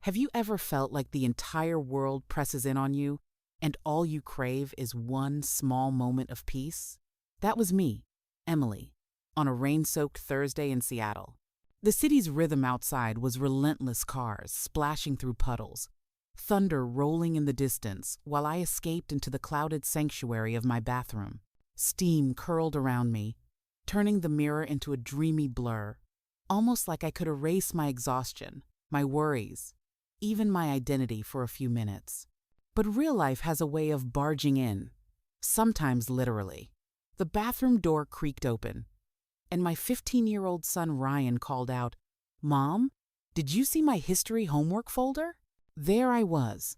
Have you ever felt like the entire world presses in on you, and all you crave is one small moment of peace? That was me, Emily, on a rain-soaked Thursday in Seattle. The city's rhythm outside was relentless cars splashing through puddles, thunder rolling in the distance while I escaped into the clouded sanctuary of my bathroom. Steam curled around me, turning the mirror into a dreamy blur, almost like I could erase my exhaustion, my worries, even my identity for a few minutes. But real life has a way of barging in, sometimes literally. The bathroom door creaked open, and my 15-year-old son Ryan called out, "Mom, did you see my history homework folder?" There I was,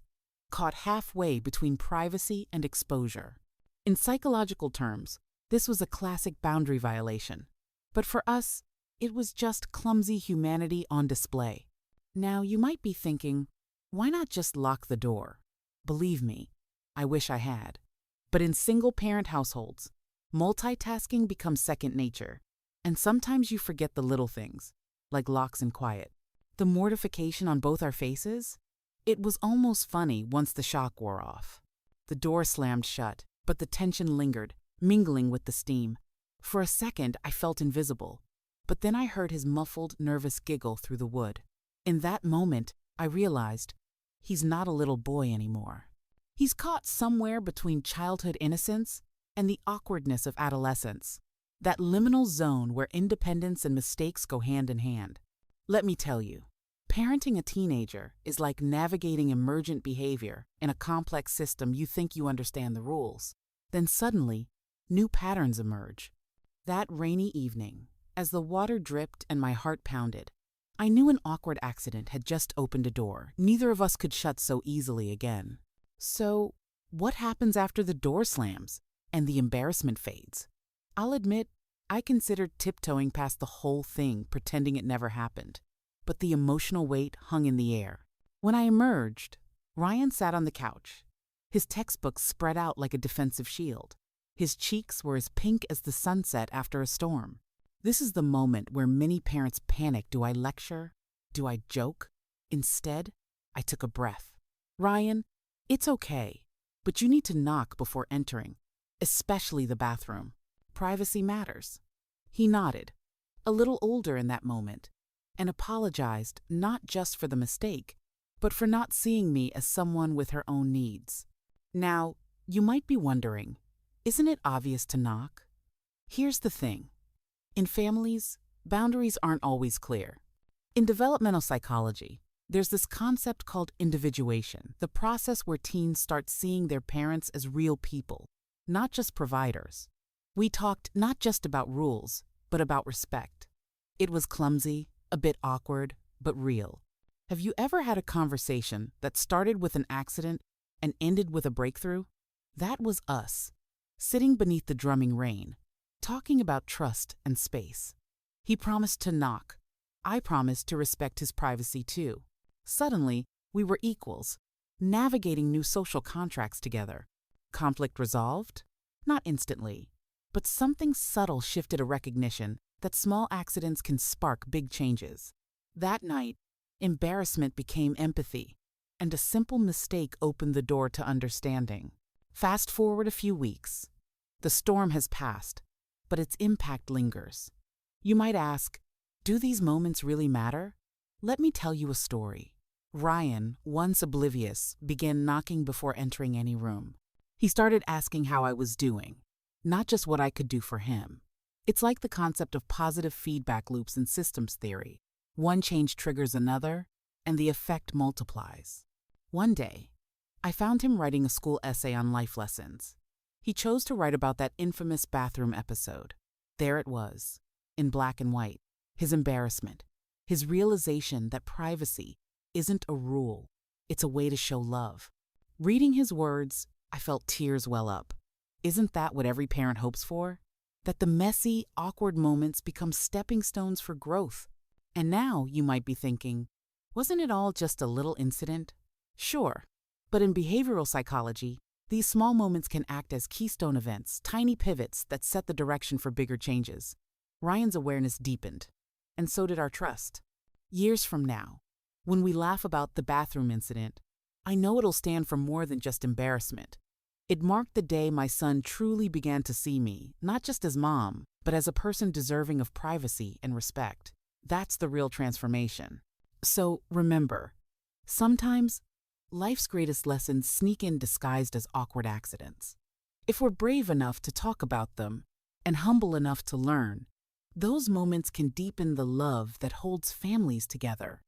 caught halfway between privacy and exposure. In psychological terms, this was a classic boundary violation. But for us, it was just clumsy humanity on display. Now, you might be thinking, why not just lock the door? Believe me, I wish I had. But in single-parent households, multitasking becomes second nature, and sometimes you forget the little things, like locks and quiet. The mortification on both our faces? It was almost funny once the shock wore off. The door slammed shut, but the tension lingered, mingling with the steam. For a second, I felt invisible, but then I heard his muffled, nervous giggle through the wood. In that moment, I realized he's not a little boy anymore. He's caught somewhere between childhood innocence and the awkwardness of adolescence, that liminal zone where independence and mistakes go hand in hand. Let me tell you, parenting a teenager is like navigating emergent behavior in a complex system. You think you understand the rules. Then suddenly, new patterns emerge. That rainy evening, as the water dripped and my heart pounded, I knew an awkward accident had just opened a door neither of us could shut so easily again. So, what happens after the door slams and the embarrassment fades? I'll admit, I considered tiptoeing past the whole thing, pretending it never happened. But the emotional weight hung in the air. When I emerged, Ryan sat on the couch, his textbook spread out like a defensive shield. His cheeks were as pink as the sunset after a storm. This is the moment where many parents panic. Do I lecture? Do I joke? Instead, I took a breath. "Ryan, it's okay, but you need to knock before entering, especially the bathroom. Privacy matters." He nodded, a little older in that moment, and apologized not just for the mistake, but for not seeing me as someone with her own needs. Now, you might be wondering, isn't it obvious to knock? Here's the thing. In families, boundaries aren't always clear. In developmental psychology, there's this concept called individuation, the process where teens start seeing their parents as real people, not just providers. We talked not just about rules, but about respect. It was clumsy, a bit awkward, but real. Have you ever had a conversation that started with an accident and ended with a breakthrough? That was us, sitting beneath the drumming rain, talking about trust and space. He promised to knock. I promised to respect his privacy too. Suddenly, we were equals, navigating new social contracts together. Conflict resolved? Not instantly, but something subtle shifted a recognition that small accidents can spark big changes. That night, embarrassment became empathy, and a simple mistake opened the door to understanding. Fast forward a few weeks. The storm has passed, but its impact lingers. You might ask, do these moments really matter? Let me tell you a story. Ryan, once oblivious, began knocking before entering any room. He started asking how I was doing, not just what I could do for him. It's like the concept of positive feedback loops in systems theory. One change triggers another, and the effect multiplies. One day, I found him writing a school essay on life lessons. He chose to write about that infamous bathroom episode. There it was, in black and white, his embarrassment, his realization that privacy isn't a rule, it's a way to show love. Reading his words, I felt tears well up. Isn't that what every parent hopes for? That the messy, awkward moments become stepping stones for growth. And now you might be thinking, wasn't it all just a little incident? Sure, but in behavioral psychology, these small moments can act as keystone events, tiny pivots that set the direction for bigger changes. Ryan's awareness deepened, and so did our trust. Years from now, When we laugh about the bathroom incident, I know it'll stand for more than just embarrassment. It marked the day my son truly began to see me, not just as mom, but as a person deserving of privacy and respect. That's the real transformation. So remember, sometimes life's greatest lessons sneak in disguised as awkward accidents. If we're brave enough to talk about them and humble enough to learn, those moments can deepen the love that holds families together.